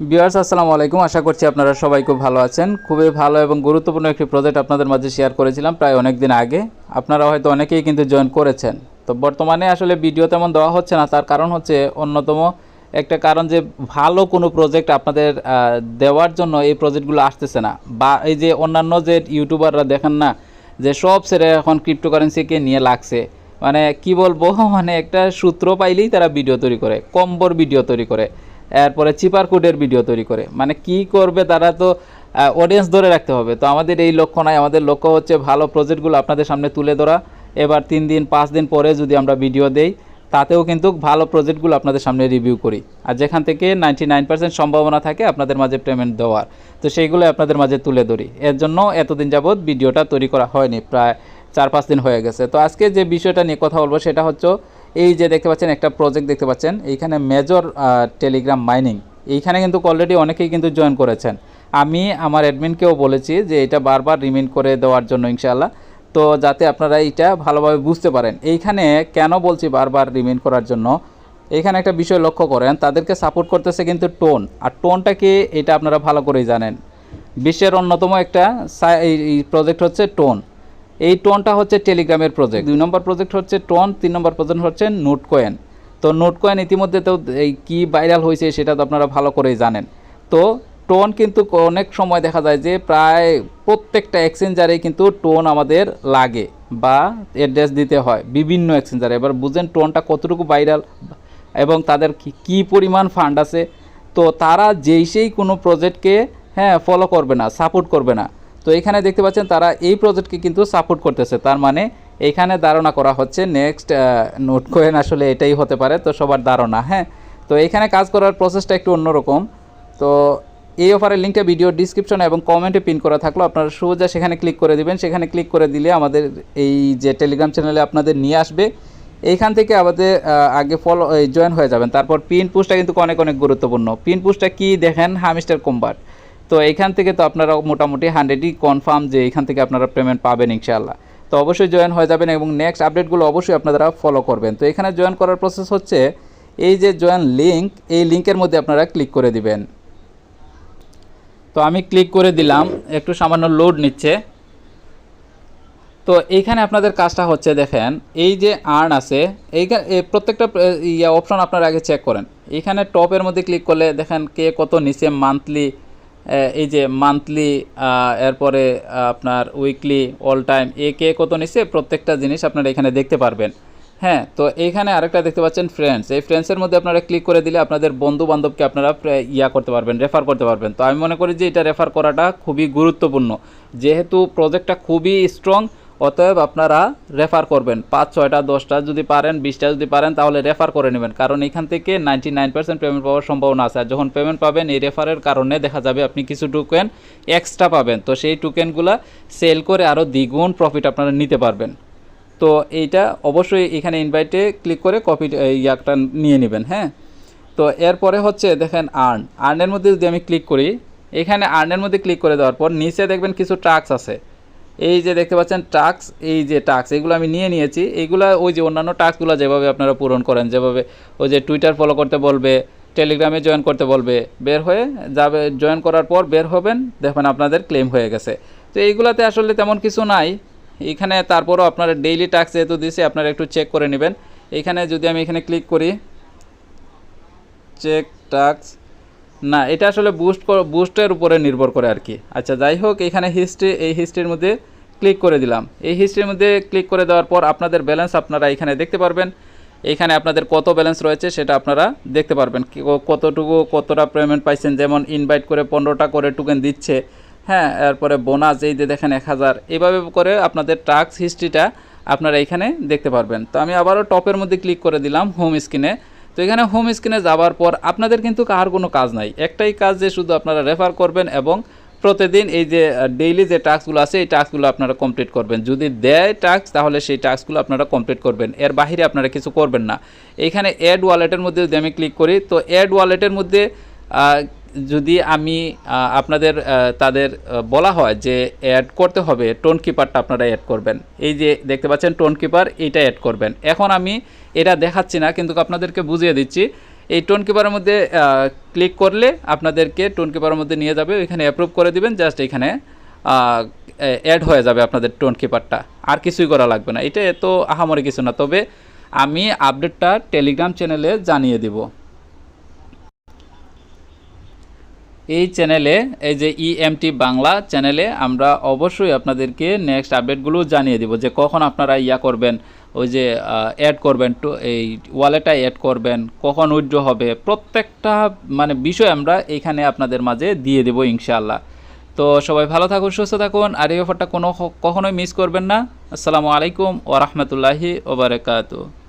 Viewers আসসালামু আলাইকুম। আশা করছি আপনারা সবাই খুব ভালো আছেন। খুবই ভালো এবং গুরুত্বপূর্ণ একটি প্রজেক্ট আপনাদের মাঝে শেয়ার করেছিলাম প্রায় অনেক দিন আগে। আপনারা হয়তো অনেকেই কিন্তু জয়েন করেছেন। তো বর্তমানে আসলে ভিডিও তেমন দেওয়া হচ্ছে না, তার কারণ হচ্ছে অন্যতম একটা কারণ যে ভালো কোনো প্রজেক্ট আপনাদের দেওয়ার জন্য এই প্রজেক্টগুলো আসতেছে না। বা এই যে অন্যান্য যে ইউটিউবাররা দেখেন না যে সব ছেড়ে এখন ক্রিপ্টোকারেন্সিকে নিয়ে লাগছে, মানে কি বলবো মানে একটা সূত্র পাইলেই তারা ভিডিও তৈরি করে, কম্বোর ভিডিও তৈরি করে, এরপরে চিপার কোডের ভিডিও তৈরি করে। মানে কি করবে তারা, তো অডিয়েন্স ধরে রাখতে হবে। তো আমাদের এই লক্ষ্য নাই, আমাদের লক্ষ্য হচ্ছে ভালো প্রজেক্টগুলো আপনাদের সামনে তুলে ধরা। এবার 3 দিন 5 দিন পরে যদি আমরা ভিডিও দেই, তাতেও কিন্তু ভালো প্রজেক্টগুলো আপনাদের সামনে রিভিউ করি, আর যেখান থেকে 99% সম্ভাবনা থাকে আপনাদের মাঝে পেমেন্ট দেওয়ার, তো সেইগুলো আপনাদের মাঝে তুলে ধরি। এর জন্য এতদিন যাবৎ ভিডিওটা তৈরি করা হয়নি, প্রায় 4-5 দিন হয়ে গেছে। তো আজকে যে বিষয়টা নিয়ে কথা বলবো সেটা হচ্ছে এই যে দেখতে পাচ্ছেন একটা প্রজেক্ট দেখতে পাচ্ছেন এইখানে মেজর টেলিগ্রাম মাইনিং। এইখানে কিন্তু অলরেডি অনেকেই কিন্তু জয়েন করেছেন। আমি আমার অ্যাডমিনকেও বলেছি যে এটা বারবার রিমাইন্ড করে দেওয়ার জন্য ইনশাআল্লাহ, তো যাতে আপনারা এইটা ভালোভাবে বুঝতে পারেন। এইখানে কেন বলছি বারবার রিমাইন্ড করার জন্য, এইখানে একটা বিষয় লক্ষ্য করেন, তাদেরকে সাপোর্ট করতেছে কিন্তু টোন। আর টোনটা কি এটা আপনারা ভালো করেই জানেন, বিশ্বের অন্যতম একটা এই প্রজেক্ট হচ্ছে টোন। এই টোনটা হচ্ছে টেলিগ্রামের প্রজেক্ট। 2 নম্বর প্রজেক্ট হচ্ছে টোন, 3 নম্বর প্রজেক্ট হচ্ছে নোটকয়েন। তো নোটকয়েন ইতিমধ্যে তো এই কী ভাইরাল হয়েছে সেটা তো আপনারা ভালো করেই জানেন। তো টোন কিন্তু অনেক সময় দেখা যায় যে প্রায় প্রত্যেকটা এক্সচেঞ্জারেই কিন্তু টোন আমাদের লাগে বা অ্যাড্রেস দিতে হয় বিভিন্ন এক্সচেঞ্জারে। এবার বুঝেন টোনটা কতটুকু ভাইরাল এবং তাদের কী পরিমাণ ফান্ড আছে। তো তারা সেই কোনো প্রজেক্টকে ফলো করবে না, সাপোর্ট করবে না। তো এখানে দেখতে পাচ্ছেন তারা এই প্রজেক্টকে কিন্তু সাপোর্ট করতেছে, তার মানে এইখানে ধারণা করা হচ্ছে নেক্সট নোটকয়েন আসলে এটাই হতে পারে। তো সবার ধারণা, তো এখানে কাজ করার প্রসেসটা একটু অন্যরকম। তো এই অফারের লিঙ্কটা ভিডিও ডিসক্রিপশনে এবং কমেন্টে পিন করা থাকলো, আপনারা সোজা সেখানে ক্লিক করে দিবেন। সেখানে ক্লিক করে দিলে আমাদের এই যে টেলিগ্রাম চ্যানেলে আপনাদের নিয়ে আসবে। এইখান থেকে আমাদের আগে জয়েন হয়ে যাবেন। তারপর পিন পুশটা কিন্তু অনেক অনেক গুরুত্বপূর্ণ। পিন পুশটা কি দেখেন, হামিস্টার কম্বাট। তো এইখান থেকে তো আপনারা মোটামুটি 100ই কনফার্ম যে এইখান থেকে আপনারা পেমেন্ট পাবেন ইনশাআল্লাহ। তো অবশ্যই জয়েন হয়ে যাবেন এবং নেক্সট আপডেটগুলো অবশ্যই আপনারা ফলো করবেন। তো এখানে জয়েন করার প্রসেস হচ্ছে এই যে জয়েন লিঙ্ক, এই লিঙ্কের মধ্যে আপনারা ক্লিক করে দিবেন। তো আমি ক্লিক করে দিলাম, একটু সামান্য লোড নিচ্ছে। তো এইখানে আপনাদের কাজটা হচ্ছে দেখেন এই যে আর্ন আছে, এইখানে প্রত্যেকটা অপশন আপনারা আগে চেক করেন। এইখানে টপের মধ্যে ক্লিক করলে দেখেন কে কত নিচে মান্থলি, এই যে মান্থলি, এরপরে আপনার উইকলি, অল টাইম, কে কত নিচে প্রত্যেকটা জিনিস আপনারা এখানে দেখতে পারবেন। তো এইখানে আরেকটা দেখতে পাচ্ছেন ফ্রেন্ডস, এই ফ্রেন্ডসের মধ্যে আপনারা ক্লিক করে দিলে আপনাদের বন্ধু বান্ধবকে আপনারা করতে পারবেন, রেফার করতে পারবেন। তো আমি মনে করি যে এটা রেফার করাটা খুবই গুরুত্বপূর্ণ, যেহেতু প্রজেক্টটা খুবই স্ট্রং। অতএব আপনারা রেফার করবেন 5-6টা 10টা যদি পারেন, 20টা যদি পারেন, তাহলে রেফার করে নেবেন। কারণ এখান থেকে 99% পেমেন্ট পাওয়ার সম্ভাবনা আছে। আর যখন পেমেন্ট পাবেন এই রেফারের কারণে দেখা যাবে আপনি কিছু টোকেন এক্সট্রা পাবেন। তো সেই টোকেনগুলো সেল করে আরও দ্বিগুণ প্রফিট আপনারা নিতে পারবেন। তো এইটা অবশ্যই এখানে ইনভাইটে ক্লিক করে কপি ইয়াটা নিয়ে নেবেন। তো এরপরে হচ্ছে দেখেন আর্নের মধ্যে যদি আমি ক্লিক করি, এখানে আর্নের মধ্যে ক্লিক করে দেওয়ার পর নিচে দেখবেন কিছু টাস্ক আছে। এই যে দেখতে পাচ্ছেন টাস্ক, এই যে টাস্ক এগুলো আমি নিয়েছি। এইগুলো ওই যে অন্যান্য টাস্কগুলো যেভাবে আপনারা পূরণ করেন, যেভাবে ওই যে টুইটার ফলো করতে বলবে, টেলিগ্রামে জয়েন করতে বলবে, বের হয়ে যাবে, জয়েন করার পর বের হবেন, দেখবেন আপনাদের ক্লেম হয়ে গেছে। তো এইগুলাতে আসলে তেমন কিছু নাই এখানে। তারপরও আপনারা ডেইলি টাস্ক যেহেতু দিয়েছে আপনারা একটু চেক করে নেবেন। এইখানে যদি আমি এখানে ক্লিক করি চেক টাস্ক, না এটা আসলে বুস্টের উপরে নির্ভর করে আর কি। আচ্ছা যাই হোক, এখানে হিস্ট্রি, এই হিস্ট্রির মধ্যে ক্লিক করে দিলাম। এই হিস্ট্রির মধ্যে ক্লিক করে দেওয়ার পর আপনাদের ব্যালেন্স আপনারা এখানে দেখতে পারবেন। এইখানে আপনাদের কত ব্যালেন্স রয়েছে সেটা আপনারা দেখতে পারবেন, কতটা পেমেন্ট পাইছেন। যেমন ইনভাইট করে 15টা করে টোকেন দিচ্ছে, এরপরে বোনাস এই যে দেখেন 1000, এইভাবে করে আপনাদের টাস্ক হিস্ট্রিটা আপনারা এইখানে দেখতে পারবেন। তো আমি আবারও টপের মধ্যে ক্লিক করে দিলাম হোম স্ক্রিনে। তো এখানে হোম স্ক্রিনে যাওয়ার পর আপনাদের কিন্তু আর কোনো কাজ নাই, একটাই কাজ যে শুধু আপনারা রেফার করবেন এবং প্রতিদিন এই যে ডেইলি যে টাস্কগুলো আছে এই টাস্কগুলো আপনারা কমপ্লিট করবেন। যদি দেয় টাস্ক তাহলে সেই টাস্কগুলো আপনারা কমপ্লিট করবেন, এর বাইরে আপনারা কিছু করবেন না। এইখানে অ্যাড ওয়ালেটের মধ্যে যদি আমি ক্লিক করি, তো অ্যাড ওয়ালেটের মধ্যে যদি আমি আপনাদের তাদের বলা হয় যে অ্যাড করতে হবে, টোন কিপারটা আপনারা অ্যাড করবেন। এই যে দেখতে পাচ্ছেন টোন কিপার, এইটা অ্যাড করবেন। এখন আমি এটা দেখাচ্ছি না, কিন্তু আপনাদেরকে বুঝিয়ে দিচ্ছি। এই টোন কিপারের মধ্যে ক্লিক করলে আপনাদেরকে টোন কিপারের মধ্যে নিয়ে যাবে, এখানে অ্যাপ্রুভ করে দিবেন, জাস্ট এখানে অ্যাড হয়ে যাবে আপনাদের টোন কিপারটা, আর কিছুই করা লাগবে না। এটা এত আহামরি কিছু না, তবে আমি আপডেটটা টেলিগ্রাম চ্যানেলে জানিয়ে দিব। এই চ্যানেলে, এই যে ইএমটি বাংলা চ্যানেলে আমরা অবশ্যই আপনাদেরকে নেক্সট আপডেটগুলো জানিয়ে দিব, যে কখন আপনারা করবেন, ওই যে অ্যাড করবেন, এই ওয়ালেটটা অ্যাড করবেন, কখন উইথড্র হবে, প্রত্যেকটা মানে বিষয় আমরা এখানে আপনাদের মাঝে দিয়ে দেব ইনশাআল্লাহ। তো সবাই ভালো থাকুন, সুস্থ থাকুন, আর এই অফারটা কখনোই মিস করবেন না। আসসালামু আলাইকুম ওয়া রাহমাতুল্লাহি ওয়া বারাকাতুহু।